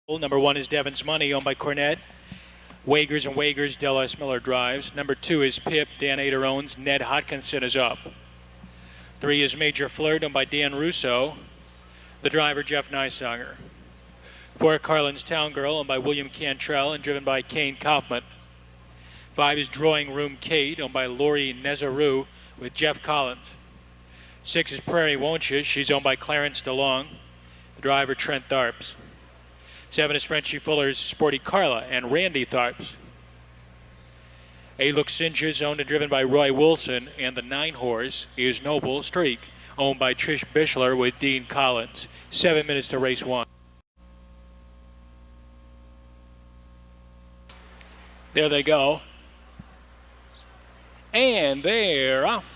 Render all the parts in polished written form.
Number 1 is Devon's Money, owned by Cornette. Wagers and Wagers, Del S. Miller drives. Number 2 is Pip, Dan Ader owns. Ned Hodkinson is up. 3 is Major Flirt, owned by Dan Russo. The driver, Jeff Neisager. 4, Carlin's Town Girl, owned by William Cantrell and driven by Kane Kaufman. 5 is Drawing Room Kate, owned by Lori Nezaru with Jeff Collins. 6 is Prairie Won't You. She's owned by Clarence DeLong. The driver, Trent Tharps. 7 is Frenchie Fuller's Sporty Carla and Randy Tharps. 8 Luxinja's owned and driven by Roy Wilson, and the 9 horse is Noble Streak, owned by Trish Bischler with Dean Collins. 7 minutes to race 1. There they go. And they're off.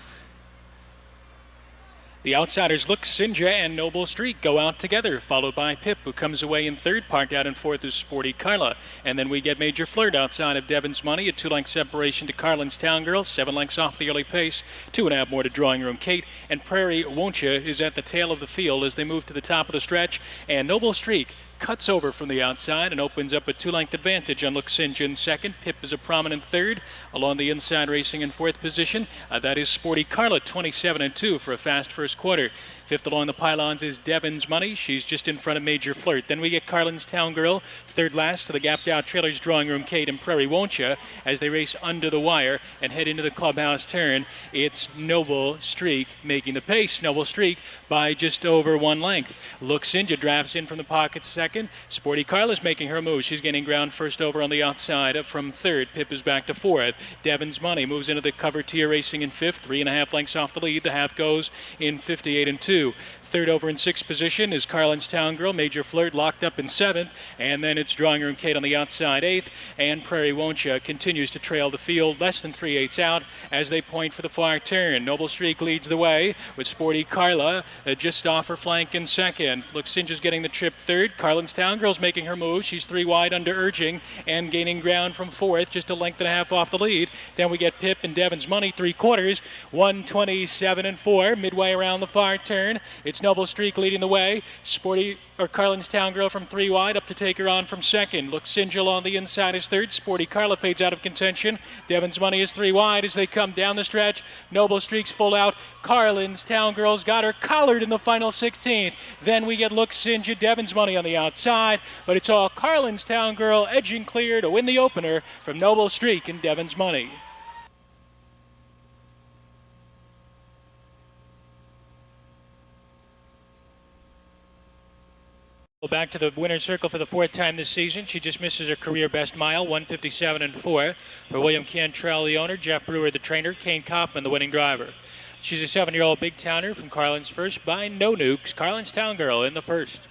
The outsiders Luxinja and Noble Streak go out together, followed by Pip, who comes away in third. Parked out in fourth is Sporty Carla. And then we get Major Flirt outside of Devon's Money, a 2-length separation to Carlin's Town Girl, 7 lengths off the early pace, 2.5 more to Drawing Room Kate. And Prairie Won't Ya is at the tail of the field as they move to the top of the stretch. And Noble Streak cuts over from the outside and opens up a 2-length advantage on Luxinja in second. Pip is a prominent third. Along the inside racing in fourth position, that is Sporty Carla, 27-2 for a fast first quarter. Fifth along the pylons is Devon's Money. She's just in front of Major Flirt. Then we get Carlin's Town Girl, third last to the gapped out trailers Drawing Room Kate and Prairie Won't Ya as they race under the wire and head into the clubhouse turn. It's Noble Streak making the pace. Noble Streak by just over 1 length. Luxinja drafts in from the pocket second. Sporty Carla's making her move. She's gaining ground first over on the outside from third. Pip is back to fourth. Devon's Money moves into the cover tier racing in fifth. 3.5 lengths off the lead. The half goes in 58-2. Third over in sixth position is Carlin's Town Girl. Major Flirt locked up in seventh. And then it's Drawing Room Kate on the outside eighth. And Prairie Won't Ya continues to trail the field less than 3/8 out as they point for the far turn. Noble Streak leads the way with Sporty Carla just off her flank in second. Luxinja's getting the trip third. Carlin's Town Girl's making her move. She's 3 wide under urging and gaining ground from fourth, just a length and a half off the lead. Then we get Pip and Devon's Money, 3/4, 127-4, midway around the far turn. It's Noble Streak leading the way. Carlin's Town Girl from 3 wide up to take her on from second. Luxinja on the inside is third. Sporty Carla fades out of contention. Devon's Money is 3 wide as they come down the stretch. Noble Streak's full out. Carlin's Town Girl's got her collared in the final 16th. Then we get Luxinja, Devon's Money on the outside, but it's all Carlin's Town Girl edging clear to win the opener from Noble Streak and Devon's Money. Back to the winner's circle for the 4th time this season. She just misses her career best mile, 157-4. For William Cantrell, the owner, Jeff Brewer, the trainer, Kane Kaufman, the winning driver. She's a 7-year-old big towner from Carlin's First by No Nukes. Carlin's Town Girl in the first.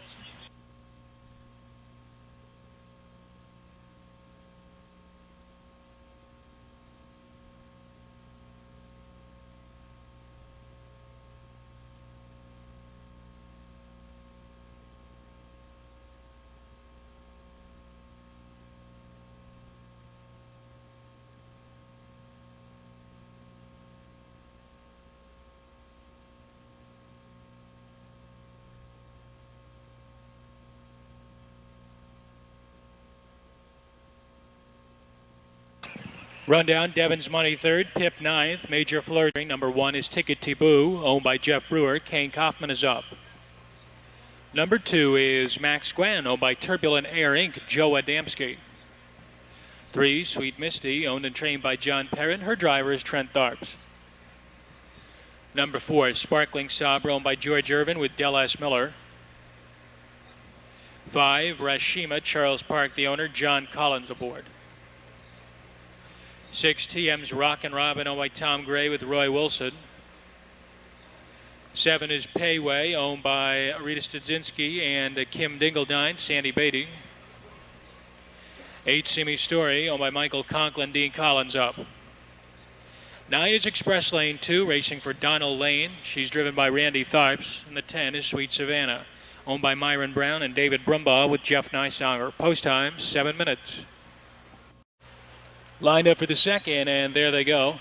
Rundown, Devon's Money third, Pip ninth, Major Flirt. Number 1 is Ticket Taboo, owned by Jeff Brewer. Kane Kaufman is up. Number 2 is Max Gwen, owned by Turbulent Air Inc., Joe Adamski. 3, Sweet Misty, owned and trained by John Perrin. Her driver is Trent Tharps. Number 4, Sparkling Sabra, owned by George Irvin with Del S. Miller. 5, Rashima, Charles Park, the owner, John Collins aboard. 6, TM's Rockin' Robin, owned by Tom Gray with Roy Wilson. 7 is Payway, owned by Rita Studzinski and Kim Dingledine, Sandy Beatty. 8, Simi Story, owned by Michael Conklin, Dean Collins up. 9 is Express Lane 2, racing for Donald Lane. She's driven by Randy Tharps. And the 10 is Sweet Savannah, owned by Myron Brown and David Brumbaugh with Jeff Neisager. Post time, 7 minutes. Lined up for the second, and there they go.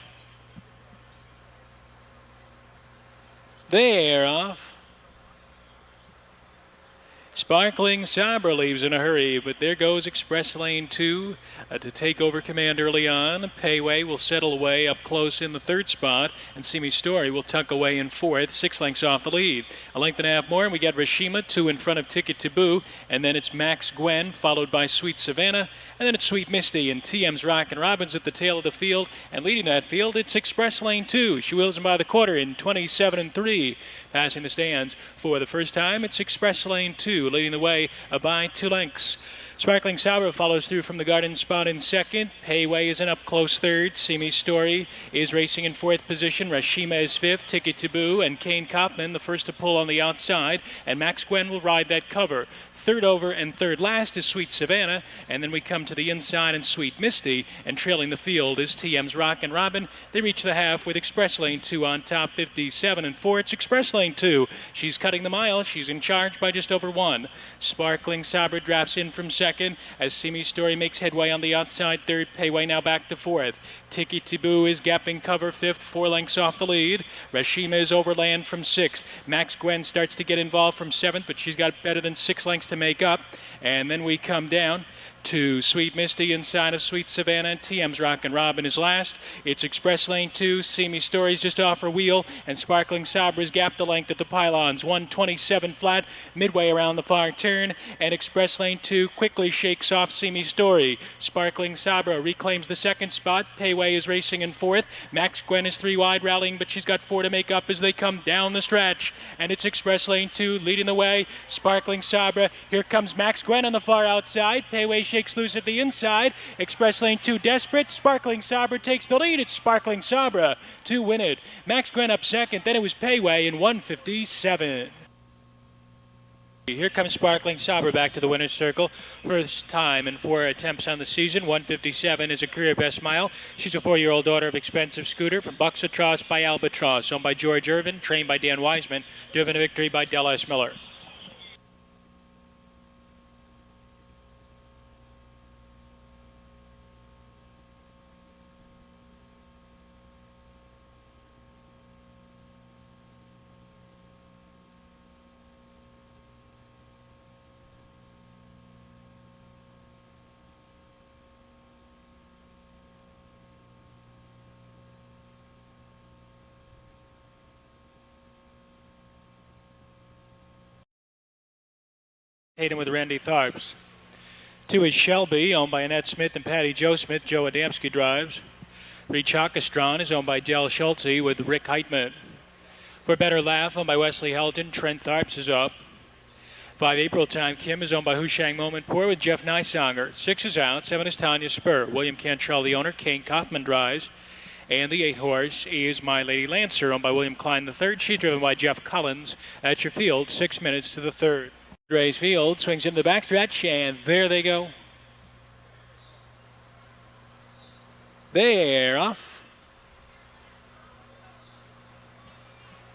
They're off. Sparkling Sabra leaves in a hurry, but there goes Express Lane 2 to take over command early on. Payway will settle away up close in the third spot, and Simi Story will tuck away in fourth, 6 lengths off the lead. A length and a half more, and we got Rashima 2 in front of Ticket to Boo, and then it's Max Gwen, followed by Sweet Savannah, and then it's Sweet Misty and TM's Rockin' Robins at the tail of the field, and leading that field, it's Express Lane 2. She wheels him by the quarter in 27-3. Passing the stands for the first time, it's Express Lane 2, leading the way by 2 lengths. Sparkling Sabra follows through from the garden spot in second. Payway is in up close third. Simi Story is racing in fourth position. Rashima is fifth. Ticket to Boo and Kane Kopman the first to pull on the outside. And Max Gwen will ride that cover. Third over and third last is Sweet Savannah. And then we come to the inside and Sweet Misty. And trailing the field is TM's Rockin' Robin. They reach the half with Express Lane 2 on top, 57-4. It's Express Lane 2. She's cutting the mile. She's in charge by just over 1. Sparkling Sabra drafts in from second as Simi Story makes headway on the outside third. Payway now back to fourth. Tiki Tibu is gapping cover fifth, 4 lengths off the lead. Rashima is overland from sixth. Max Gwen starts to get involved from seventh, but she's got better than 6 lengths to make up. And then we come down to Sweet Misty inside of Sweet Savannah, and TM's Rockin' Robin is last. It's Express Lane 2, Simi Stories just off her wheel, and Sparkling Sabra's gapped the length at the pylons, 127 flat, midway around the far turn, and Express Lane 2 quickly shakes off Simi Story. Sparkling Sabra reclaims the second spot. Payway is racing in fourth. Max Gwen is 3 wide rallying, but she's got 4 to make up as they come down the stretch, and it's Express Lane 2 leading the way. Sparkling Sabra, here comes Max Gwen on the far outside. Payway shakes loose at the inside. Express Lane 2 desperate. Sparkling Sabra takes the lead. It's Sparkling Sabra to win it. Max Gwen up second. Then it was Payway in 157. Here comes Sparkling Sabra back to the winner's circle. First time in 4 attempts on the season. 157 is a career best mile. She's a 4-year-old daughter of Expensive Scooter from Buxatross by Albatross, owned by George Irvin, trained by Dan Wiseman, driven to victory by Del S. Miller. Hayden with Randy Tharps. 2 is Shelby, owned by Annette Smith and Patty Joe Smith. Joe Adamski drives. 3 Chakastron is owned by Del Schulte with Rick Heitman. For Better Laugh, owned by Wesley Helton. Trent Tharps is up. 5 April Time Kim is owned by Hushang Momentpour with Jeff Nysonger. 6 is out. 7 is Tanya Spur. William Cantrell, the owner. Kane Kaufman drives. And the 8 horse is My Lady Lancer, owned by William Klein III. She's driven by Jeff Collins. At your field, 6 minutes to the third. Ray's Field swings into the backstretch, and there they go. They're off.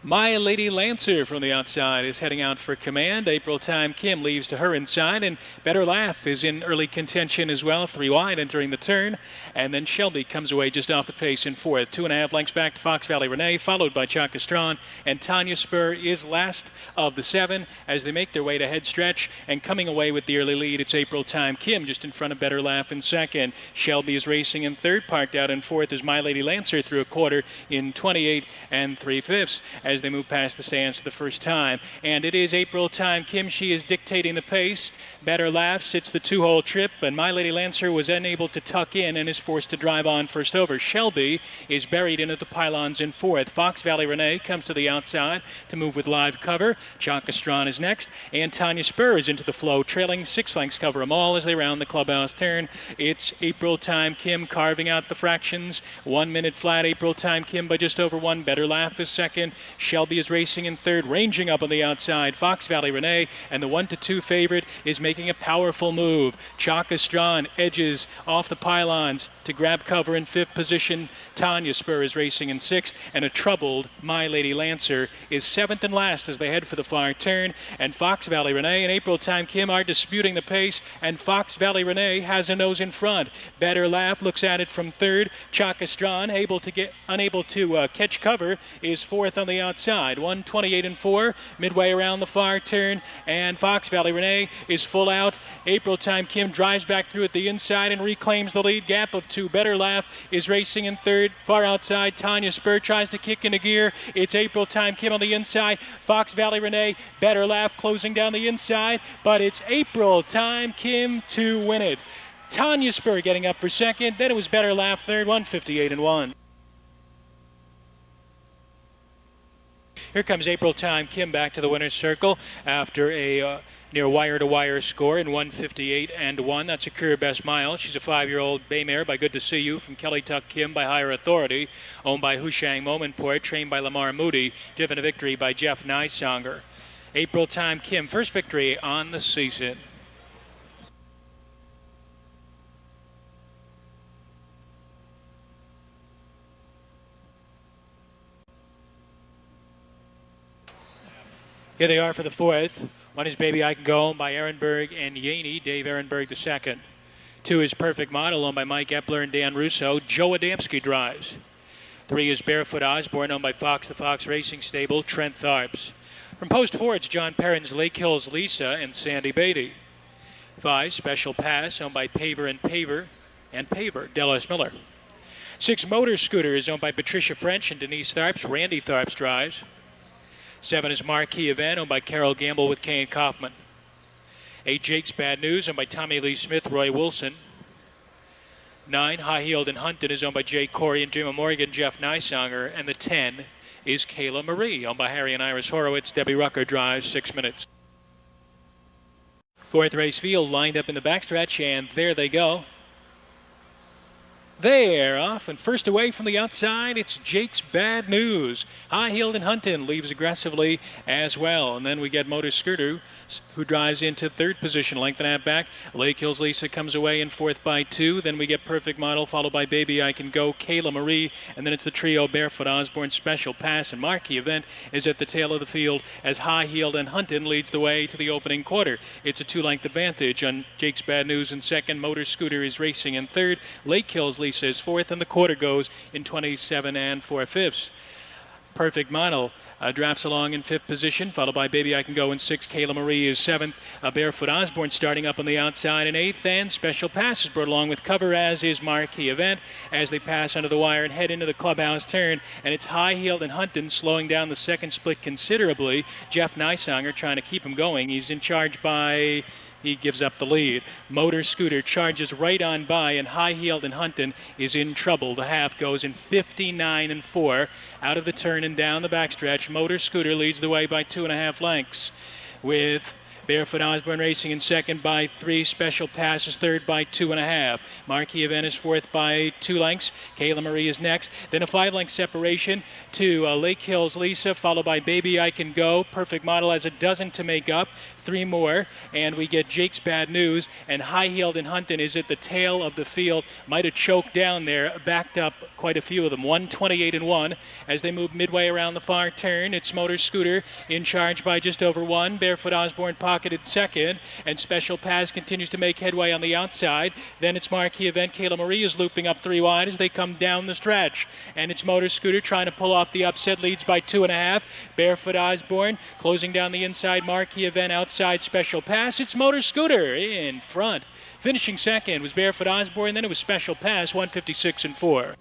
My Lady Lancer from the outside is heading out for command. April Time Kim leaves to her inside, and Better Laugh is in early contention as well, 3 wide entering the turn. And then Shelby comes away just off the pace in fourth. 2.5 lengths back to Fox Valley Renee, followed by Chakastron, and Tanya Spur is last of the 7 as they make their way to head stretch. And coming away with the early lead, it's April Time Kim just in front of Better Laugh in second. Shelby is racing in third. Parked out in fourth is My Lady Lancer through a quarter in 28 3/5 as they move past the stands for the first time. And it is April Time Kim. She is dictating the pace. Better Laugh sits the 2-hole trip, and My Lady Lancer was unable to tuck in and is forced to drive on first over. Shelby is buried in at the pylons in fourth. Fox Valley Renee comes to the outside to move with live cover. Chakastron is next, and Tanya Spur is into the flow, trailing 6 lengths cover them all as they round the clubhouse turn. It's April Time Kim carving out the fractions. 1 minute flat, April Time Kim by just over 1. Better Laugh is second. Shelby is racing in third, ranging up on the outside. Fox Valley Renee, and the 1-2 favorite is making a powerful move. Chakastron edges off the pylons to grab cover in fifth position. Tanya Spur is racing in sixth, and a troubled My Lady Lancer is seventh and last as they head for the far turn. And Fox Valley Renee and April Time Kim are disputing the pace, and Fox Valley Renee has a nose in front. Better Laugh looks at it from third. Chakastron, unable to catch cover, is fourth on the outside. outside. 128-4, midway around the far turn, and Fox Valley Renee is full out. April Time Kim drives back through at the inside and reclaims the lead. Gap of two. Better Laugh is racing in third. Far outside, Tanya Spur tries to kick into gear. It's April Time Kim on the inside. Fox Valley Renee, Better Laugh closing down the inside, but it's April Time Kim to win it. Tanya Spur getting up for second. Then it was Better Laugh third, 158-1. Here comes April Time Kim back to the winner's circle after a near wire-to-wire score in 158-1. That's a career best mile. She's a 5-year-old bay mare by Good to See You from Kelly Tuck Kim by Higher Authority, owned by Hushang Momentport, trained by Lamar Moody, driven to victory by Jeff Nysonger. April Time Kim, first victory on the season. Here they are for the fourth. One is Baby I Can Go, owned by Ehrenberg and Yaney, Dave Ehrenberg II. Two is Perfect Model, owned by Mike Epler and Dan Russo. Joe Adamski drives. Three is Barefoot Osborne, owned by Fox the Fox Racing Stable, Trent Tharps. From post four, it's John Perrin's Lake Hills Lisa and Sandy Beatty. Five, Special Pass, owned by Paver and Paver, Dallas Miller. Six, Motor Scooter is owned by Patricia French and Denise Tharps. Randy Tharps drives. 7 is Marquee Event, owned by Carol Gamble with Kane Kaufman. 8, Jake's Bad News, owned by Tommy Lee Smith, Roy Wilson. 9, High Heeled and Hunted is owned by Jay Corey and Jim Morgan, Jeff Nysonger. And the 10 is Kayla Marie, owned by Harry and Iris Horowitz. Debbie Rucker drives 6 minutes. Fourth race field lined up in the backstretch, and there they go. They're off, and first away from the outside, it's Jake's Bad News. High Heeled and Hunton leaves aggressively as well. And then we get Motor Scooter, who drives into third position. Lengthen that back. Lake Hills Lisa comes away in fourth by 2. Then we get Perfect Model, followed by Baby I Can Go, Kayla Marie. And then it's the trio Barefoot Osborne, Special Pass, and Marquee Event is at the tail of the field as High Heeled and Hunton leads the way to the opening quarter. It's a 2-length advantage on Jake's Bad News in second. Motor Scooter is racing in third. Lake Hills Lisa is fourth, and the quarter goes in 27 4/5. Perfect Model drafts along in fifth position, followed by Baby I Can Go in sixth. Kayla Marie is seventh. Barefoot Osborne starting up on the outside in eighth, and Special Pass is brought along with cover, as is Marquee Event, as they pass under the wire and head into the clubhouse turn. And it's High Heeled and Hunton slowing down the second split considerably. Jeff Nysonger trying to keep him going. He's in charge by... He gives up the lead. Motor Scooter charges right on by, and High Heeled and Hunton is in trouble. The half goes in 59 4. Out of the turn and down the backstretch, Motor Scooter leads the way by 2.5 lengths, with Barefoot Osborne racing in second by 3. Special Pass is third by 2.5. Marquee Event is fourth by 2 lengths. Kayla Marie is next. Then a 5-length separation to Lake Hills Lisa, followed by Baby I Can Go. Perfect Model has a dozen to make up. 3 more, and we get Jake's Bad News, and High Heeled and Hunton is at the tail of the field. Might have choked down there, backed up quite a few of them. 128-1 as they move midway around the far turn. It's Motor Scooter in charge by just over 1. Barefoot Osborne pocketed second, and Special Pass continues to make headway on the outside. Then it's Marquee Event. Kayla Marie is looping up 3 wide as they come down the stretch, and it's Motor Scooter trying to pull off the upset, leads by 2.5. Barefoot Osborne closing down the inside. Marquee Event outside. Special Pass. It's Motor Scooter in front. Finishing second was Barefoot Osborne, then it was Special Pass, 156 4.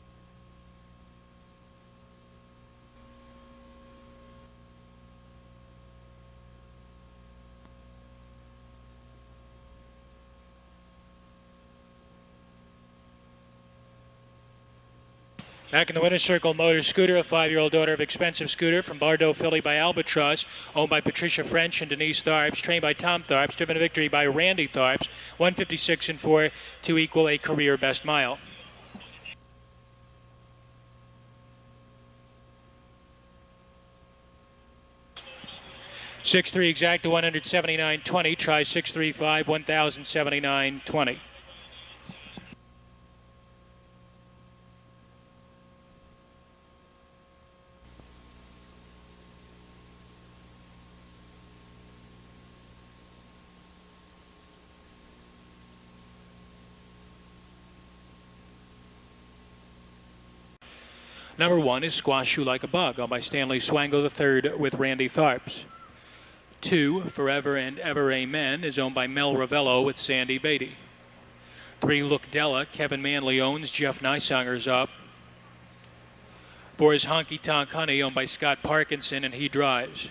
Back in the winner's circle, Motor Scooter, a 5-year-old daughter of Expensive Scooter from Bordeaux, Philly by Albatross, owned by Patricia French and Denise Tharps, trained by Tom Tharps, driven to victory by Randy Tharps, 156 4 to equal a career best mile. (6'3" exact to 179.20. Try 6'3" 1,079.20. Number 1 is Squash You Like a Bug, owned by Stanley Swango III with Randy Tharps. 2, Forever and Ever Amen, is owned by Mel Ravello with Sandy Beatty. 3, Look Della, Kevin Manley owns, Jeff Nysonger's up. 4 is Honky Tonk Honey, owned by Scott Parkinson, and he drives.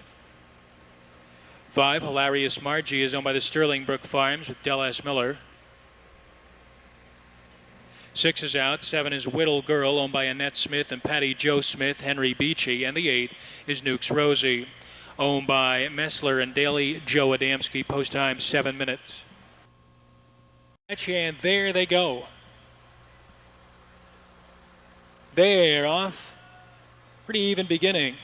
5, Hilarious Margie, is owned by the Sterling Brook Farms with Del S. Miller. 6 is out. 7 is Whittle Girl, owned by Annette Smith and Patty Joe Smith, Henry Beachy. And the 8 is Nukes Rosie, owned by Messler and Daly Joe Adamski. Post time 7 minutes. And there they go. They're off. Pretty even beginning.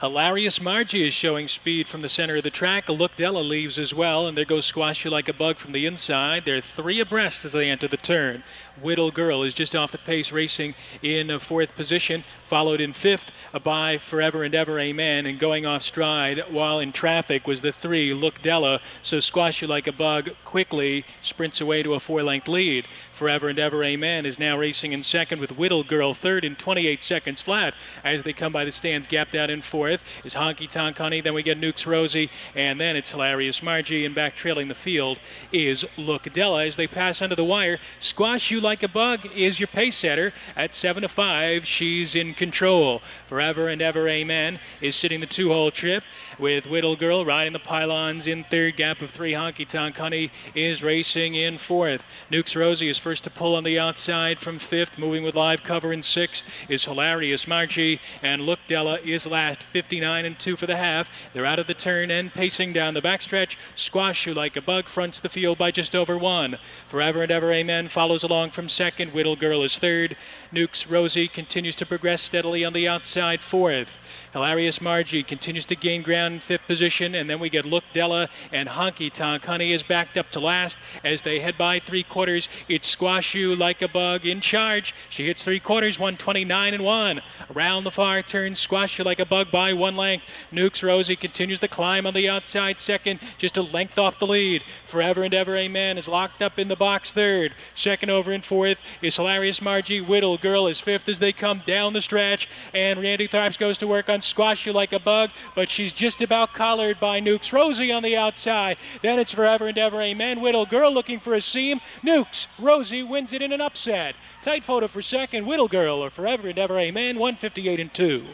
Hilarious Margie is showing speed from the center of the track. Look Della leaves as well, and there goes Squash You Like a Bug from the inside. They're 3 abreast as they enter the turn. Whittle Girl is just off the pace, racing in 4th position, followed in 5th by Forever and Ever Amen, and going off stride while in traffic was the 3, Look Della. So Squash You Like a Bug quickly sprints away to a 4-length lead. Forever and Ever Amen is now racing in 2nd with Whittle Girl 3rd in 28 seconds flat. As they come by the stands, gapped out in 4th is Honky Tonk Honey. Then we get Nukes Rosie, and then it's Hilarious Margie, and back trailing the field is Look Della. As they pass under the wire, Squash You Like a Bug is your pace setter at 7-5. She's in control. Forever and Ever Amen is sitting the 2-hole trip with Whittle Girl riding the pylons in 3rd. Gap of 3. Honky Tonk Honey is racing in 4th. Nukes Rosie is first to pull on the outside from 5th. Moving with live cover in 6th is Hilarious Margie, and Look Della is last, 59-2 for the half. They're out of the turn and pacing down the backstretch. Squash You Like a Bug fronts the field by just over 1. Forever and Ever Amen follows along from 2nd. Whittle Girl is 3rd. Nukes Rosie continues to progress steadily on the outside, 4th. Hilarious Margie continues to gain ground in 5th position, and then we get Look Della, and Honky Tonk Honey is backed up to last as they head by 3/4. It's Squash You Like a Bug in charge. She hits 3/4, 129-1. Around the far turn, Squash You Like a Bug by 1 length. Nukes Rosie continues to climb on the outside, 2nd, just a length off the lead. Forever and Ever Amen is locked up in the box, 3rd. 2nd over in 4th is Hilarious Margie. Whittle Girl is 5th as they come down the stretch, and Randy Tharps goes to work on Squash You Like a Bug, but she's just about collared by Nukes Rosie on the outside. Then it's Forever and Ever Amen. Whittle Girl looking for a seam. Nukes Rosie wins it in an upset. Tight photo for 2nd. Whittle Girl or Forever and Ever Amen, 158-2.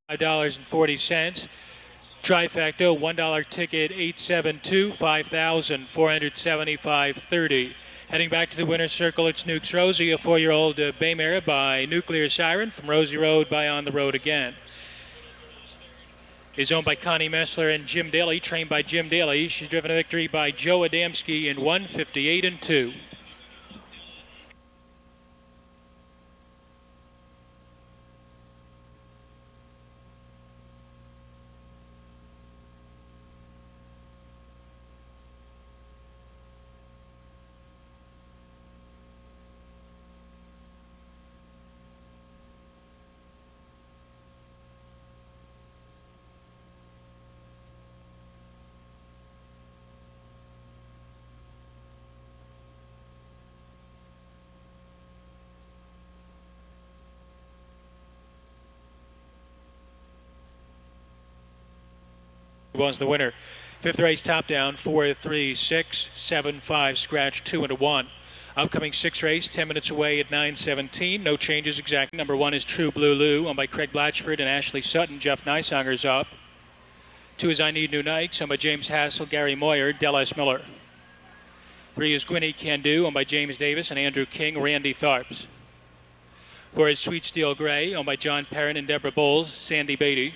$5.40. Trifecta, $1 ticket, 872, 5,475.30. Heading back to the winner's circle, it's Nukes Rosie, a 4-year-old Baymare by Nuclear Siren from Rosie Road by On the Road Again. Is owned by Connie Messler and Jim Daly, trained by Jim Daly. She's driven a victory by Joe Adamski in 158-2. Was the winner. 5th race top down, 4, 3, 6, 7, 5, scratch, 2 and a 1. Upcoming 6th race, 10 minutes away at 9:17. No changes exact. Number 1 is True Blue Lou, owned by Craig Blatchford and Ashley Sutton. Jeff Nysonger's up. 2 is I Need New Nikes, owned by James Hassel, Gary Moyer, Del S. Miller. 3 is Gwynny Can Do, owned by James Davis and Andrew King, Randy Tharps. 4 is Sweet Steel Gray, owned by John Perrin and Deborah Bowles, Sandy Beatty.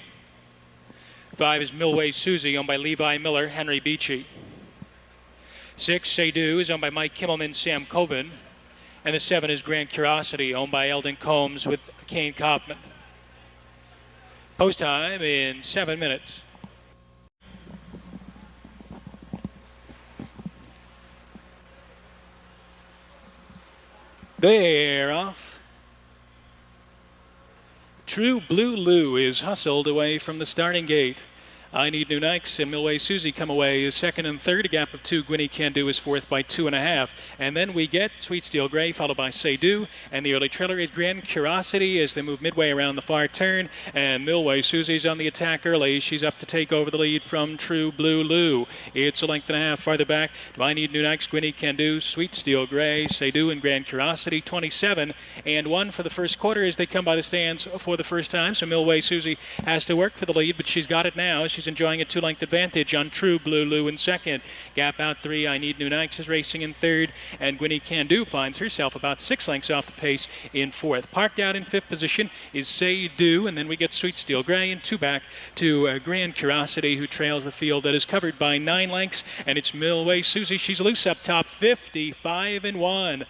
5 is Milway Susie, owned by Levi Miller, Henry Beachy. 6, Say Do, is owned by Mike Kimmelman, Sam Coven. And the 7 is Grand Curiosity, owned by Eldon Combs with Kane Kaufman. Post time in 7 minutes. They're off. True Blue Lou is hustled away from the starting gate. I Need New Nikes and Milway Susie come away as second and third. A gap of 2. Gwynny Can Do is fourth by 2.5. And then we get Sweet Steel Gray, followed by Say Do. And the early trailer is Grand Curiosity as they move midway around the far turn. And Milway Susie's on the attack early. She's up to take over the lead from True Blue Lou. It's a length and a half farther back. Do I Need New Nikes, Gwynny Can Do, Sweet Steel Gray, Say Do, and Grand Curiosity. 27 and 1 for the first quarter as they come by the stands for the first time. So Milway Susie has to work for the lead, but she's got it now. She's enjoying a 2-length advantage on True Blue Lou in second. Gap out 3. I Need New Nikes is racing in third, and Gwynny Can Do finds herself about 6 lengths off the pace in fourth. Parked out in fifth position is Say Do, and then we get Sweet Steel Gray, and 2 back to Grand Curiosity, who trails the field that is covered by 9 lengths, and it's Milway Susie. She's loose up top, 55 and 1.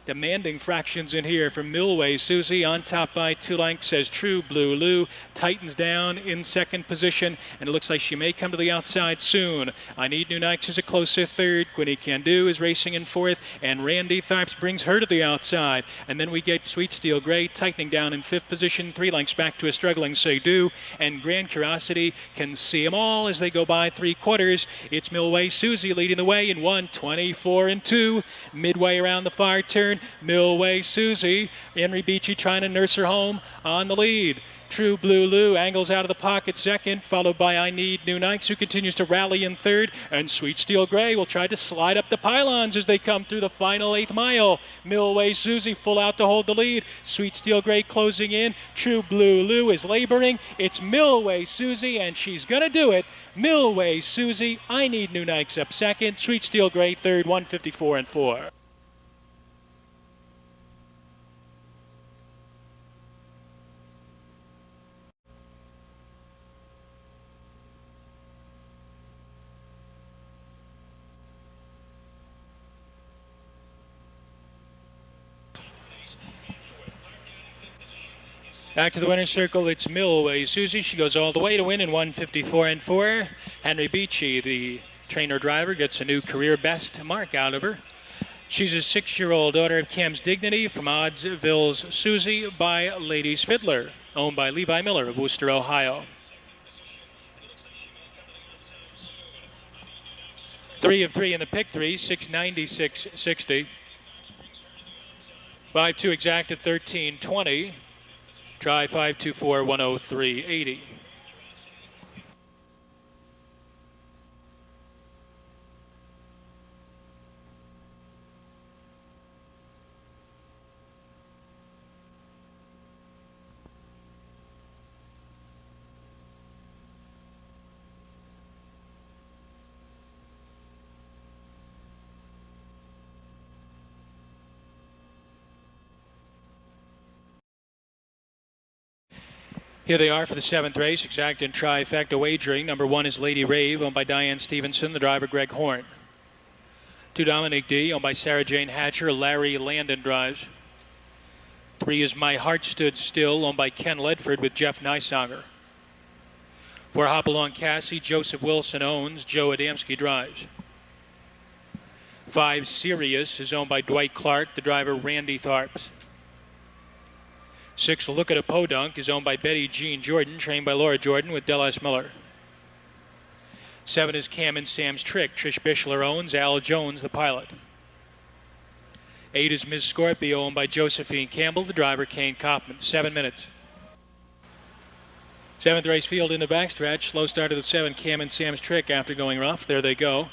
Demanding fractions in here from Milway Susie, on top by 2 lengths as True Blue Lou tightens down in second position, and it looks like she may come to the outside soon. I Need New Nikes is a closer third. Gwynny Can Do is racing in fourth, and Randy Tharps brings her to the outside. And then we get Sweet Steel Gray tightening down in fifth position, 3 lengths back to a struggling Say Do, and Grand Curiosity can see them all as they go by 3 quarters. It's Milway Susie leading the way in 1:24 and 2. Midway around the far turn, Milway Susie. Henry Beachy trying to nurse her home on the lead. True Blue Lou angles out of the pocket second, followed by I Need New Nikes, who continues to rally in third, and Sweet Steel Gray will try to slide up the pylons as they come through the final 8th mile. Milway Susie full out to hold the lead. Sweet Steel Gray closing in. True Blue Lou is laboring. It's Milway Susie, and she's going to do it. Milway Susie, I Need New Nikes up second. Sweet Steel Gray third, 1:54 and 4. Back to the winner's circle, it's Milway Susie. She goes all the way to win in 1:54 and 4. Henry Beachy, the trainer driver, gets a new career best mark out of her. She's a 6-year-old daughter of Cam's Dignity from Oddsville's Susie by Ladies Fiddler, owned by Levi Miller of Worcester, Ohio. 3 of 3 in the pick 3, 696.60. 5-2 exacted 13.20. Try 524 103.80. Here they are for the 7th race, exact and trifecta wagering. Number 1 is Lady Rave, owned by Diane Stevenson, the driver Greg Horn. 2, Dominic D, owned by Sarah Jane Hatcher, Larry Landon drives. 3 is My Heart Stood Still, owned by Ken Ledford with Jeff Nysanger. 4, Hopalong Cassie, Joseph Wilson owns, Joe Adamski drives. 5, Sirius is owned by Dwight Clark, the driver Randy Tharps. 6, Look at a Podunk is owned by Betty Jean Jordan, trained by Laura Jordan with Dallas Miller. 7 is Cam and Sam's Trick, Trish Bishler owns, Al Jones, the pilot. 8 is Ms. Scorpio, owned by Josephine Campbell, the driver Kane Kaufman. 7 minutes. 7th race field in the backstretch. Slow start of the 7, Cam and Sam's Trick after going rough. There they go.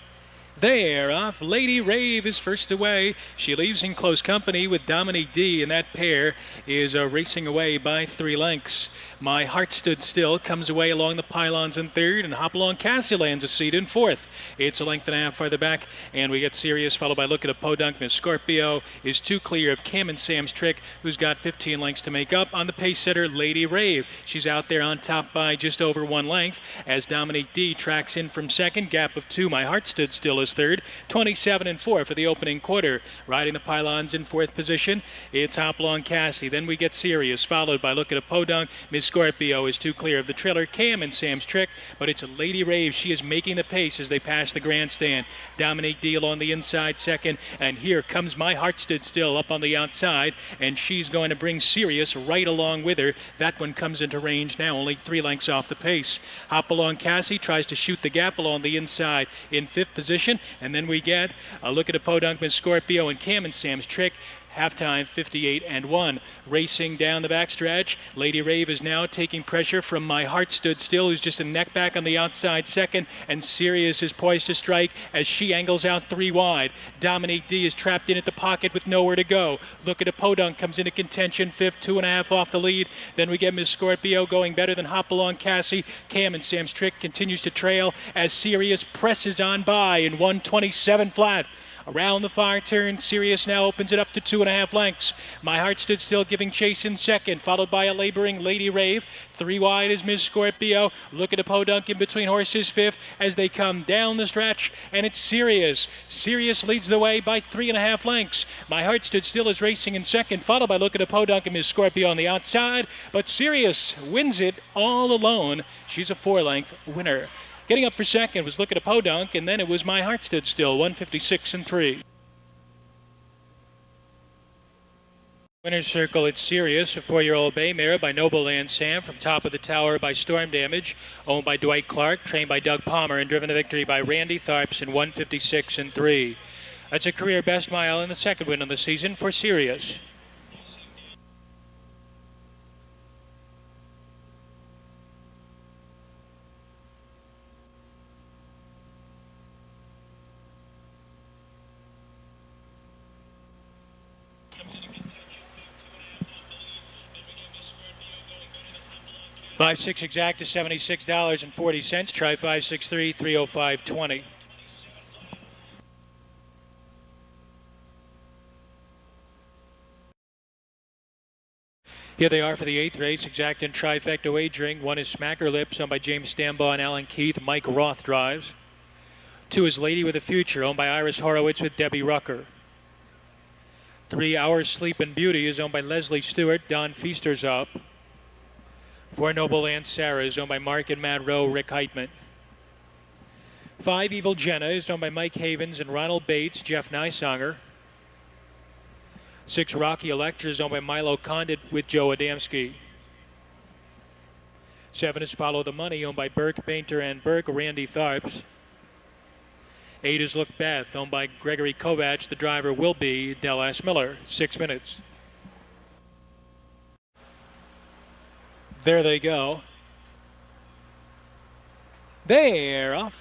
They're off. Lady Rave is first away. She leaves in close company with Dominique D, and that pair is racing away by 3 lengths. My Heart Stood Still comes away along the pylons in third, and Hopalong Cassie lands a seat in fourth. It's a length and a half farther back, and we get Sirius, followed by Look at a Podunk. Miss Scorpio is 2 clear of Cam and Sam's Trick, who's got 15 lengths to make up. On the pace setter, Lady Rave. She's out there on top by just over 1 length, as Dominique D tracks in from second. Gap of 2, My Heart Stood Still is third. 27-4 for the opening quarter. Riding the pylons in fourth position, it's Hopalong Cassie. Then we get Sirius, followed by Look at a Podunk. Miss Scorpio is too clear of the trailer. Cam and Sam's Trick, but it's Lady Rave. She is making the pace as they pass the grandstand. Dominique Deal on the inside second, and here comes My Heart Stood Still up on the outside, and she's going to bring Sirius right along with her. That one comes into range now, only 3 lengths off the pace. Hopalong Cassie tries to shoot the gap along the inside in fifth position, and then we get a Look at a Podunk, Miss Scorpio, and Cam and Sam's Trick. Halftime 58-1. Racing down the backstretch, Lady Rave is now taking pressure from My Heart Stood Still, who's just a neck back on the outside second, and Sirius is poised to strike as she angles out 3 wide. Dominique D is trapped in at the pocket with nowhere to go. Look at a Podunk comes into contention, fifth, 2.5 off the lead. Then we get Miss Scorpio going better than Hopalong Cassie. Cam and Sam's Trick continues to trail as Sirius presses on by in 127 flat. Around the far turn, Sirius now opens it up to 2.5 lengths. My Heart Stood Still giving chase in second, followed by a laboring Lady Rave. 3 wide is Miss Scorpio. Look at a Podunk in between horses, fifth, as they come down the stretch, and it's Sirius. Sirius leads the way by 3.5 lengths. My Heart Stood Still is racing in second, followed by Look at a Podunk and Miss Scorpio on the outside, but Sirius wins it all alone. She's a 4-length winner. Getting up for second was Look at a Podunk, and then it was My Heart Stood Still, 156-3. Winner's circle at Sirius, a 4-year-old bay mare by Noble Land Sam from Top of the Tower by Storm Damage, owned by Dwight Clark, trained by Doug Palmer, and driven to victory by Randy Tharps in 156-3. That's a career best mile and the second win of the season for Sirius. $5.6 exact to $76.40. Try 563 305.20. Here they are for the 8th race, exact and trifecta wagering. 1 is Smacker Lips, owned by James Stambaugh and Alan Keith. Mike Roth drives. 2 is Lady with a Future, owned by Iris Horowitz with Debbie Rucker. 3 Hours Sleep and Beauty is owned by Leslie Stewart. Don Feaster's up. 4 Noble Land Sarah is owned by Mark and Matt Rowe, Rick Heitman. 5 Evil Jenna is owned by Mike Havens and Ronald Bates, Jeff Nysonger. 6 Rocky Electra is owned by Milo Condit with Joe Adamski. 7 is Follow the Money, owned by Burke, Painter, and Burke, Randy Tharps. 8 is Look Beth, owned by Gregory Kovacs. The driver will be Del S. Miller. 6 minutes. There they go. They're off.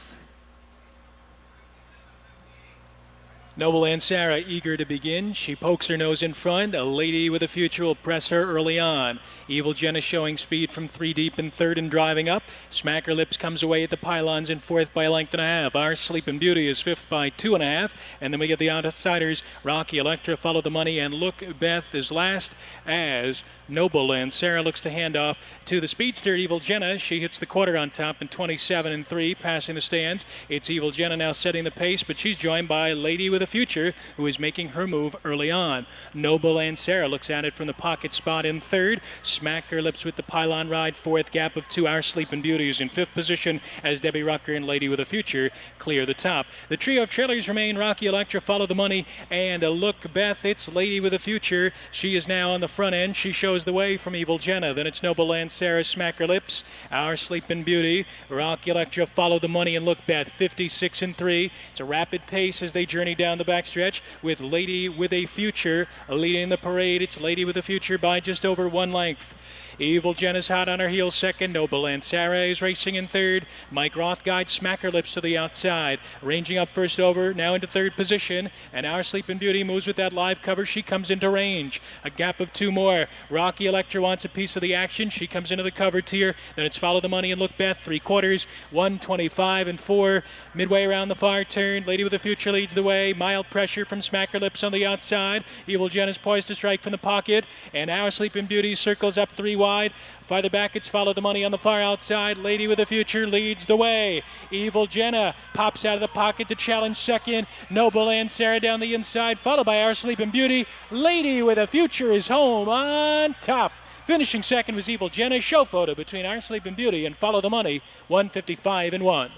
Noble and Sarah eager to begin. She pokes her nose in front. A Lady with a Future will press her early on. Evil Jenna showing speed from 3 deep in third and driving up. Smacker Lips comes away at the pylons in fourth by a length and a half. Our Sleeping Beauty is fifth by 2.5. And then we get the outsiders. Rocky Electra, Follow the Money, and Look Beth is last as Noble and Sarah looks to hand off to the speedster Evil Jenna. She hits the quarter on top in 27-3, passing the stands. It's Evil Jenna now setting the pace, but she's joined by Lady with a Future, who is making her move early on. Noble and Sarah looks at it from the pocket spot in third. Smacker Lips with the pylon ride fourth. Gap of 2 Our Sleeping Beauty is in fifth position as Debbie Rucker and Lady with a Future clear the top. The trio of trailers remain Rocky Electra, Follow the Money, and Look Beth. It's Lady with a Future. She is now on the front end. She shows the way from Evil Jenna. Then it's Noble Land Sarah, Smacker Lips, Our Sleeping Beauty, Rocky Electra, Follow the Money, and Look Beth. 56-3. It's a rapid pace as they journey down the backstretch with Lady with a Future leading the parade. It's Lady with a Future by just over 1 length. Evil Jenna's hot on her heels second. Noble and Sarah is racing in third. Mike Roth guides Smacker Lips to the outside. Ranging up first over, now into third position. And Our Sleeping Beauty moves with that live cover. She comes into range. A gap of 2 more. Rocky Electra wants a piece of the action. She comes into the cover tier. Then it's Follow the Money and Look Beth. 3/4, 125-4. Midway around the far turn, Lady with a Future leads the way. Mild pressure from Smacker Lips on the outside. Evil Jenna's poised to strike from the pocket. And Our Sleeping Beauty circles up 3 wide. Farther back, it's Follow the Money on the far outside. Lady with the Future leads the way. Evil Jenna pops out of the pocket to challenge second. Noble and Sarah down the inside, followed by Our Sleeping Beauty. Lady with a Future is home on top. Finishing second was Evil Jenna. Show photo between Our Sleeping Beauty and Follow the Money, 1:55 and 1.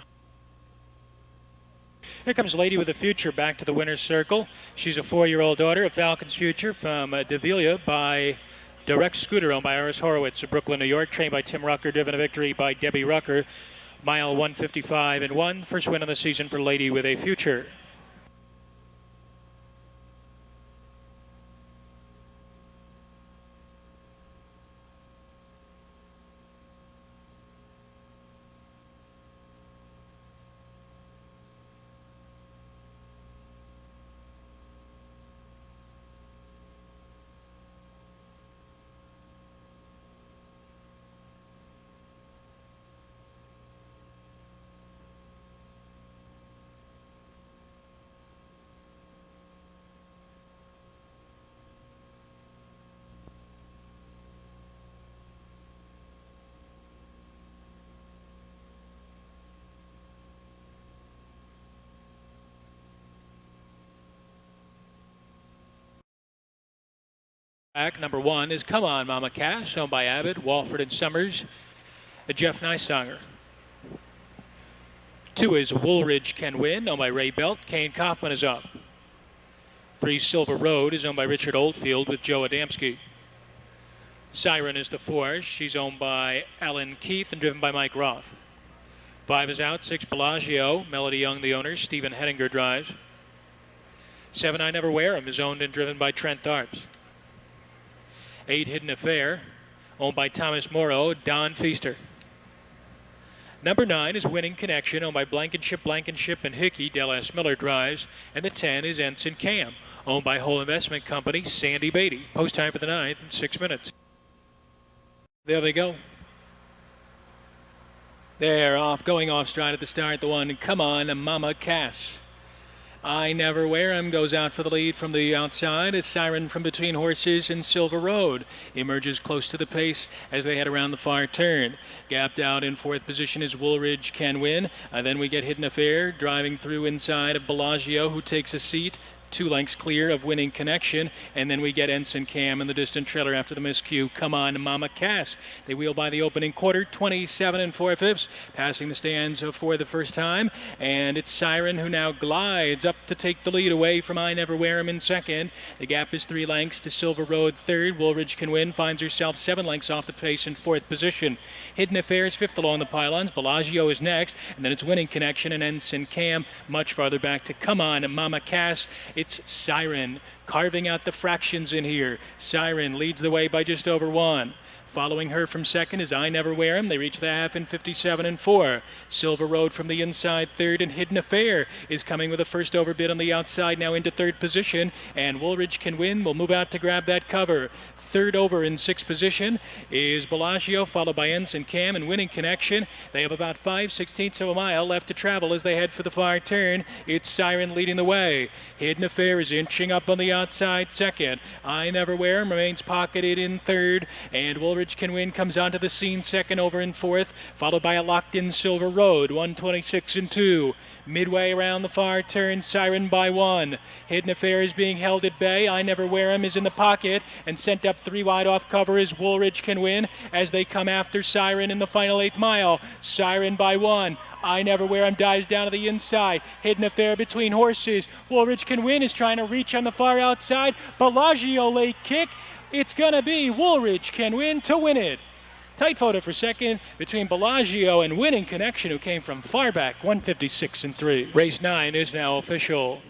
Here comes Lady with the Future back to the winner's circle. She's a 4-year-old daughter of Falcon's Future from Davila by Direct Scooter, owned by Iris Horowitz of Brooklyn, New York, trained by Tim Rucker, driven to victory by Debbie Rucker. Mile 1:55 and 1. First win of the season for Lady with a Future. Back, number 1 is Come On Mama Cass, owned by Abbott, Walford, and Summers. Jeff Nysonger. 2 is Woolridge Can Win, owned by Ray Belt. Kane Kaufman is up. 3 Silver Road is owned by Richard Oldfield with Joe Adamski. Siren is the 4. She's owned by Alan Keith and driven by Mike Roth. 5 is out. 6 Bellagio, Melody Young the owner. Stephen Hettinger drives. 7 I Never Wear 'Em is owned and driven by Trent Tharps. 8 Hidden Affair, owned by Thomas Morrow, Don Feaster. Number 9 is Winning Connection, owned by Blankenship and Hickey, Del S. Miller drives. And the 10 is Ensign Cam, owned by Whole Investment Company, Sandy Beatty. Post time for the 9th in 6 minutes. There they go. They're off, going off stride at the start. The 1, Come On Mama Cass. I Never Wear 'Em goes out for the lead from the outside as Siren from Between Horses and Silver Road emerges close to the pace as they head around the far turn. Gapped out in 4th position is Woolridge Can Win. Then we get Hidden Affair driving through inside of Bellagio, who takes a seat 2 lengths clear of Winning Connection, and then we get Ensign Cam in the distant trailer after the miscue. Come On Mama Cass. They wheel by the opening quarter, 27 4/5, passing the stands for the first time, and it's Siren who now glides up to take the lead away from I Never Wear 'Em in second. The gap is 3 lengths to Silver Road third. Woolridge Can Win finds herself 7 lengths off the pace in 4th position. Hidden Affair is 5th along the pylons. Bellagio is next, and then it's Winning Connection and Ensign Cam much farther back to Come On Mama Cass. It's Siren carving out the fractions in here. Siren leads the way by just over 1. Following her from second is I Never Wear 'Em. They reach the half in 57 4. Silver Road from the inside third, and Hidden Affair is coming with a first overbid on the outside now into 3rd position, and Woolridge Can Win will move out to grab that cover. 3rd over in 6th position is Bellagio, followed by Ensign Cam and Winning Connection. They have about 5/16 of a mile left to travel as they head for the far turn. It's Siren leading the way. Hidden Affair is inching up on the outside second. I Never Wear 'Em remains pocketed in 3rd, and Woolridge Can Win comes onto the scene second over in 4th, followed by a locked-in Silver Road, 1:26 2. Midway around the far turn, Siren by 1. Hidden Affair is being held at bay. I Never Wear 'Em is in the pocket, and sent up 3 wide off cover is Woolridge Can Win as they come after Siren in the final 8th mile. Siren by 1. I Never Wear 'Em dives down to the inside. Hidden Affair Between Horses. Woolridge Can Win is trying to reach on the far outside. Bellagio late kick. It's going to be Woolridge Can Win to win it. Tight photo for second between Bellagio and Winning Connection, who came from far back, 1:56 3. Race 9 is now official.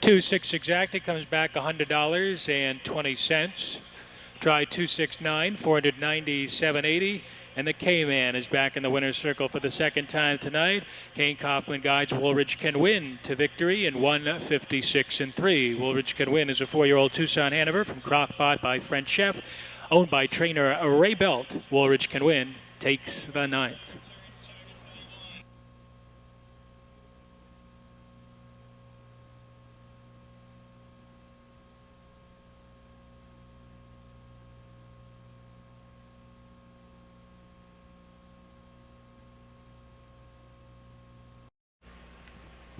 $2.6 exact. It comes back $100.20. Try 269, 497.80. And the K-Man is back in the winner's circle for the second time tonight. Kane Kaufman guides Woolridge Can Win to victory in 1:56 3. Woolridge Can Win is a 4-year-old Tucson Hanover from Crockpot by French Chef, owned by trainer Ray Belt. Woolridge Can Win takes the 9th.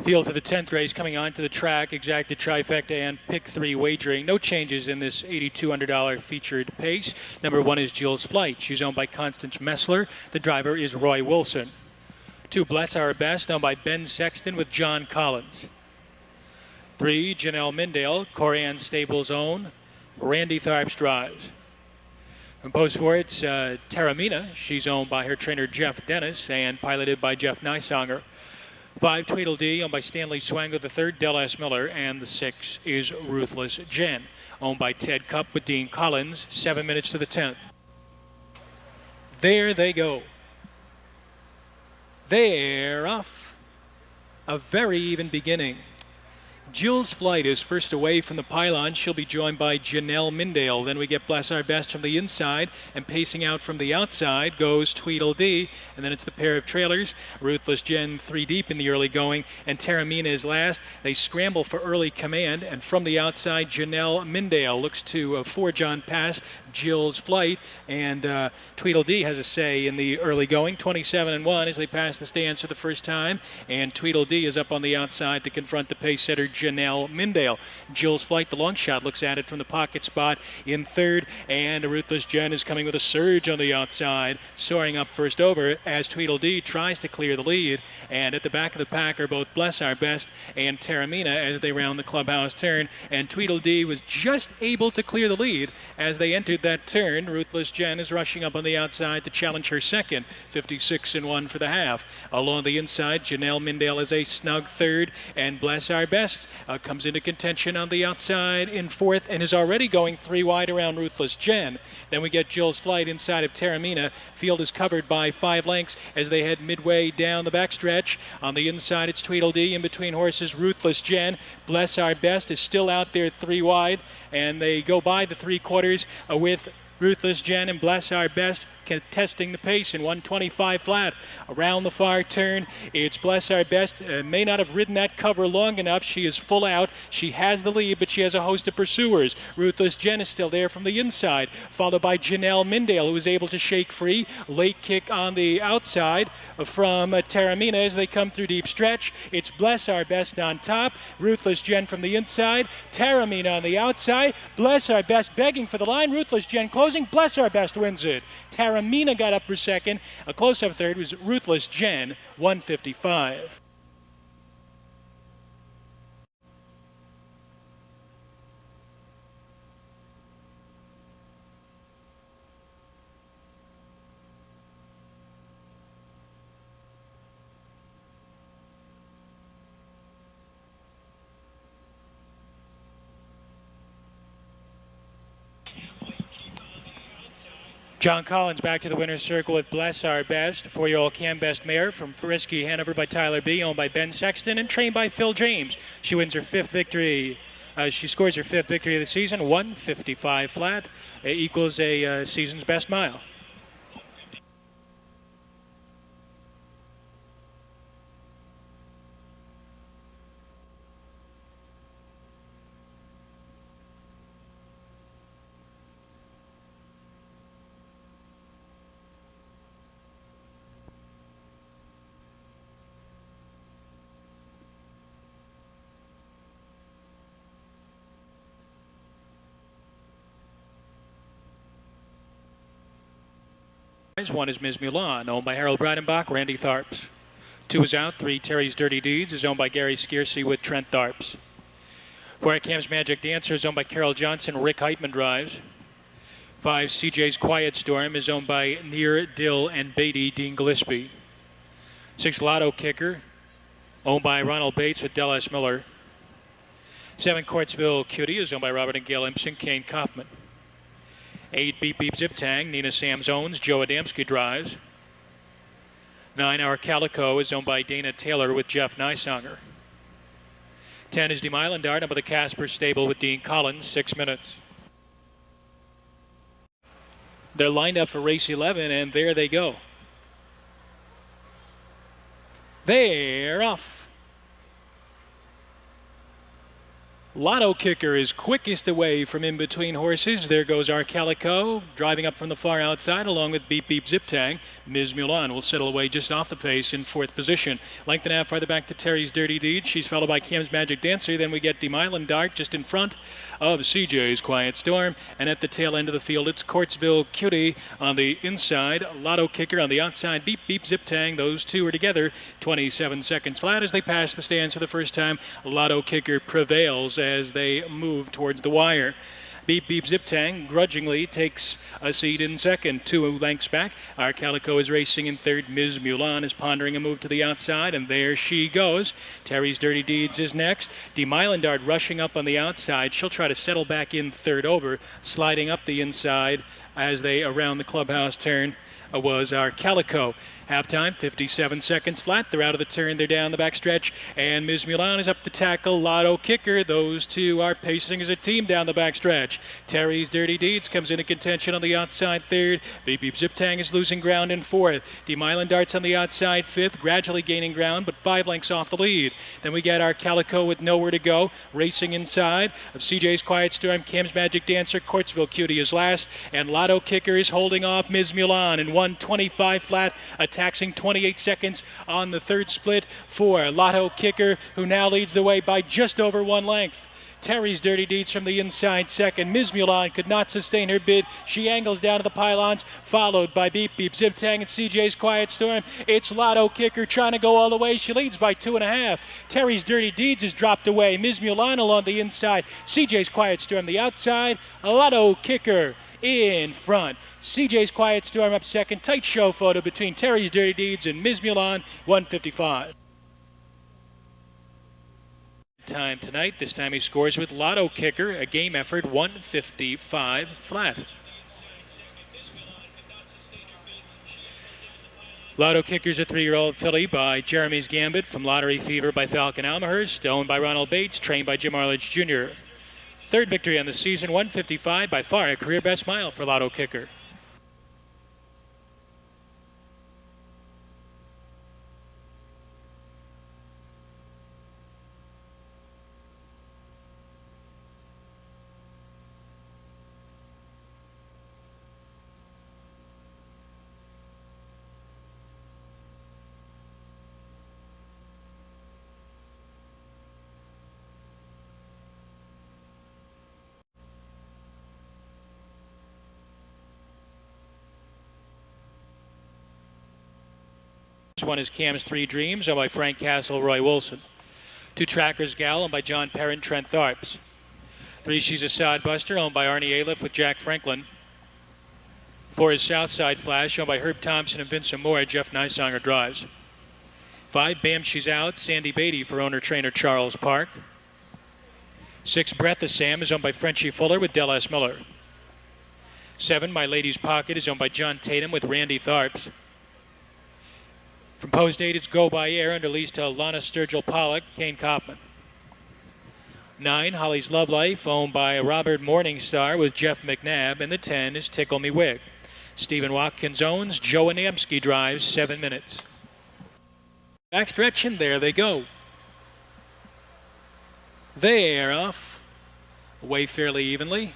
Field for the 10th race coming onto the track, exacta trifecta and pick 3 wagering. No changes in this $8,200 featured pace. Number 1 is Jill's Flight. She's owned by Constance Messler. The driver is Roy Wilson. 2, Bless Our Best, owned by Ben Sexton with John Collins. 3, Janelle Mindale, Corian Stables' own. Randy Tharps drives. From Post 4, it's Taramina. She's owned by her trainer Jeff Dennis and piloted by Jeff Nysonger. 5, Tweedledee, owned by Stanley Swango. The 3rd, Del S. Miller. And the 6 is Ruthless Jen, owned by Ted Cupp with Dean Collins. 7 minutes to the 10th. There they go. They're off. A very even beginning. Jill's Flight is first away from the pylon. She'll be joined by Janelle Mindale. Then we get Bless Our Best from the inside, and pacing out from the outside goes Tweedledee, and then it's the pair of trailers. Ruthless Jen 3 deep in the early going, and Taramina is last. They scramble for early command, and from the outside, Janelle Mindale looks to forge on past Jill's Flight, and Tweedledee has a say in the early going. 27-1 as they pass the stands for the first time, and Tweedledee is up on the outside to confront the pace setter Janelle Mindale. Jill's Flight, the long shot, looks at it from the pocket spot in 3rd, and Ruthless Jen is coming with a surge on the outside, soaring up first over as Tweedledee tries to clear the lead. And at the back of the pack are both Bless Our Best and Taramina as they round the clubhouse turn, and Tweedledee was just able to clear the lead as they entered that turn. Ruthless Jen is rushing up on the outside to challenge her second, 56-1 for the half. Along the inside, Janelle Mindale is a snug 3rd, and Bless Our Best comes into contention on the outside in 4th and is already going 3 wide around Ruthless Jen. Then we get Jill's Flight inside of Taramina. Field is covered by 5 lengths as they head midway down the backstretch. On the inside, it's Tweedledee. In between horses, Ruthless Jen. Bless Our Best is still out there 3 wide, and they go by the 3/4 with Ruthless Jen and Bless Our Best contesting the pace in 125 flat. Around the far turn, it's Bless Our Best. May not have ridden that cover long enough. She is full out. She has the lead, but she has a host of pursuers. Ruthless Jen is still there from the inside, followed by Janelle Mindale, who is able to shake free. Late kick on the outside from Taramina as they come through deep stretch. It's Bless Our Best on top. Ruthless Jen from the inside. Taramina on the outside. Bless Our Best begging for the line. Ruthless Jen closing. Bless Our Best wins it. Taramina got up for second. A close-up 3rd was Ruthless Jen, 155. John Collins back to the winner's circle with Bless Our Best. 4-year-old Cam Best mare from Frisky Hanover by Tyler B., owned by Ben Sexton and trained by Phil James. She wins her 5th victory. She scores her 5th victory of the season, 155 flat. It equals a season's best mile. One is Ms. Mulan, owned by Harold Breidenbach, Randy Tharps. 2 is out. 3, Terry's Dirty Deeds, is owned by Gary Skiersey with Trent Tharps. 4, Cam's Magic Dancer, is owned by Carol Johnson, Rick Heitman drives. 5, CJ's Quiet Storm, is owned by Near, Dill, and Beatty, Dean Gillespie. 6, Lotto Kicker, owned by Ronald Bates with Del S. Miller. 7, Courtsville Cutie, is owned by Robert and Gail Impson, Kane Kaufman. 8, Beep Beep Zip Tang, Nina Sams owns, Joe Adamski drives. 9, Our Calico, is owned by Dana Taylor with Jeff Nysonger. 10 is Demylandard, up with the Casper stable with Dean Collins, 6 minutes. They're lined up for race 11, and there they go. They're off. Lotto Kicker is quickest away from in between horses. There goes our Calico, driving up from the far outside along with Beep Beep Zip Tang. Ms. Mulan will settle away just off the pace in fourth position. Length and a half farther back to Terry's Dirty Deed. She's followed by Cam's Magic Dancer. Then we get Demyland Dark just in front of CJ's Quiet Storm. And at the tail end of the field, it's Courtsville Cutie on the inside. Lotto Kicker on the outside. Beep Beep Zip Tang. Those two are together. 27 seconds flat as they pass the stands for the first time. Lotto Kicker prevails as they move towards the wire. Beep Beep Zip Tang grudgingly takes a seat in second, 2 lengths back. Our Calico is racing in third. Ms. Mulan is pondering a move to the outside, and there she goes. Terry's Dirty Deeds is next. Demylandard rushing up on the outside. She'll try to settle back in third over, sliding up the inside as they around the clubhouse turn was our Calico. Halftime, 57 seconds flat. They're out of the turn. They're down the backstretch. And Ms. Mulan is up to tackle Lotto Kicker. Those two are pacing as a team down the backstretch. Terry's Dirty Deeds comes into contention on the outside third. Beep Beep Zip Tang is losing ground in fourth. Demyland Darts on the outside fifth, gradually gaining ground, but 5 lengths off the lead. Then we get our Calico with nowhere to go, racing inside of CJ's Quiet Storm. Cam's Magic Dancer. Courtsville Cutie is last. And Lotto Kicker is holding off Ms. Mulan in 1:25 flat. Taxing 28 seconds on the third split for Lotto Kicker, who now leads the way by just over 1 length. Terry's Dirty Deeds from the inside second. Ms. Mulan could not sustain her bid. She angles down to the pylons, followed by Beep Beep Zip Tang and CJ's Quiet Storm. It's Lotto Kicker trying to go all the way. She leads by 2.5. Terry's Dirty Deeds is dropped away. Ms. Mulan along the inside. CJ's Quiet Storm the outside. Lotto Kicker in front. CJ's Quiet Storm up second. Tight show photo between Terry's Dirty Deeds and Ms. Mulan, 1:55. Time tonight. This time he scores with Lotto Kicker, a game effort, 1:55 flat. Lotto Kicker's a 3-year-old filly by Jeremy's Gambit from Lottery Fever by Falcon Almahurst, owned by Ronald Bates, trained by Jim Arledge Jr. Third victory on the season, 1:55, by far a career best mile for Lotto Kicker. This one is Cam's Three Dreams, owned by Frank Castle, Roy Wilson. 2 Trackers Gal, owned by John Perrin, Trent Tharps. 3 She's a Sod Buster, owned by Arnie Aliff with Jack Franklin. 4 is Southside Flash, owned by Herb Thompson and Vincent Moore. Jeff Nysonger drives. 5 Bam She's Out, Sandy Beatty for owner-trainer Charles Park. 6 Breath of Sam is owned by Frenchie Fuller with Del S. Miller. 7 My Lady's Pocket is owned by John Tatum with Randy Tharps. From Post 8, it's Go By Air under lease to Lana Sturgill Pollock, Kane Kopman. 9, Holly's Love Life, owned by Robert Morningstar with Jeff McNabb. And the 10 is Tickle Me Wig. Stephen Watkins owns, Joe Anamsky drives, 7 minutes. Backstretch, and there they go. They're off, away fairly evenly.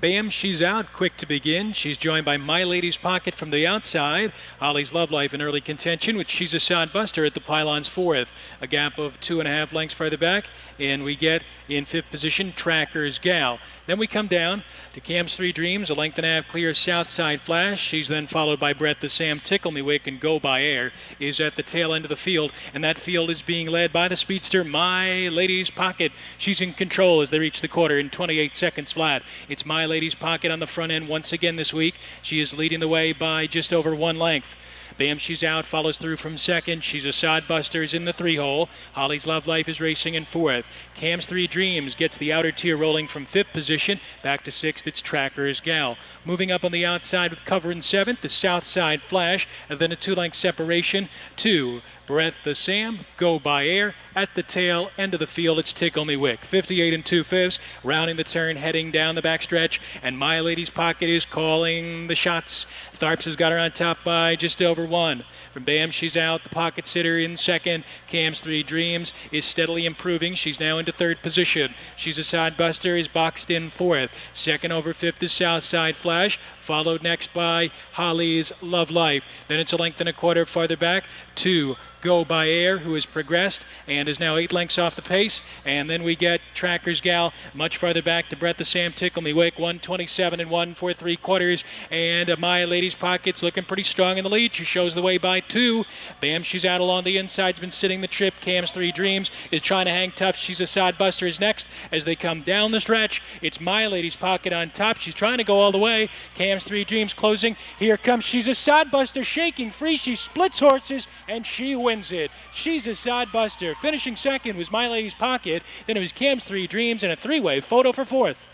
Bam, She's Out, quick to begin. She's joined by My Lady's Pocket from the outside. Holly's Love Life in early contention with She's a Sod Buster at the pylons fourth. A gap of 2.5 lengths farther back. And we get in fifth position Trackers Gal. Then we come down to Cam's Three Dreams, a length and a half clear Southside Flash. She's then followed by Brett the Sam, Tickle Me Wick, and Go By Air is at the tail end of the field. And that field is being led by the speedster My Lady's Pocket. She's in control as they reach the quarter in 28 seconds flat. It's My Lady's Pocket on the front end once again this week. She is leading the way by just over 1 length. Bam She's Out follows through from second. She's a Sod Buster is in the 3-hole. Holly's Love Life is racing in fourth. Cam's Three Dreams gets the outer tier rolling from fifth position. Back to sixth, it's Trackers Gal. Moving up on the outside with cover in seventh, the Southside Flash, and then a 2-length separation to Breath the Sam, Go by Air. At the tail end of the field, it's Tickle Me Wick. 58 2/5, rounding the turn, heading down the backstretch, and My Lady's Pocket is calling the shots. Tharps has got her on top by just over 1. From Bam, she's out. The pocket sitter in second. Cam's Three Dreams is steadily improving. She's now into third position. She's a Side Buster, is boxed in fourth. Second over fifth is Southside Flash, followed next by Holly's Love Life. Then it's a length and a quarter farther back to Go by Air, who has progressed and is now 8 lengths off the pace. And then we get Tracker's Gal much farther back to Breath of Sam, Tickle Me Wick, 127 1 4/3. And My Lady's Pocket's looking pretty strong in the lead. She shows the way by 2. Bam, she's out along the inside, has been sitting the trip. Cam's Three Dreams is trying to hang tough. She's a Side Buster is next. As they come down the stretch, it's My Lady's Pocket on top. She's trying to go all the way. Cam's Three Dreams closing. Here comes She's a Side Buster, shaking free. She splits horses and she wins it. She's a Side Buster. Finishing second was My Lady's Pocket. Then it was Cam's Three Dreams and a three-way photo for fourth.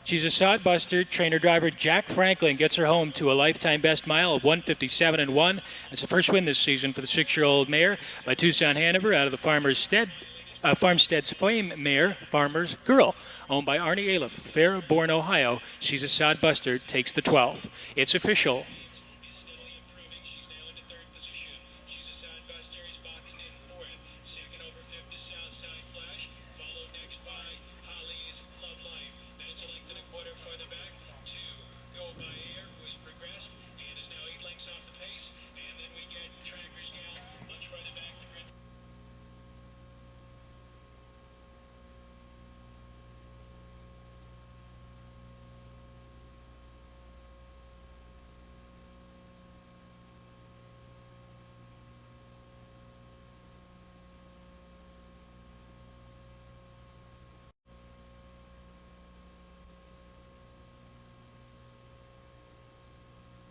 She's a Side Buster. Trainer-driver Jack Franklin gets her home to a lifetime best mile of 157 1. It's the first win this season for the 6-year-old mare by Tucson Hanover out of the Farmstead's Flame mare, Farmer's Girl, owned by Arnie Aliff, Fairborn, Ohio. She's a Side Buster, takes the 12th. It's official.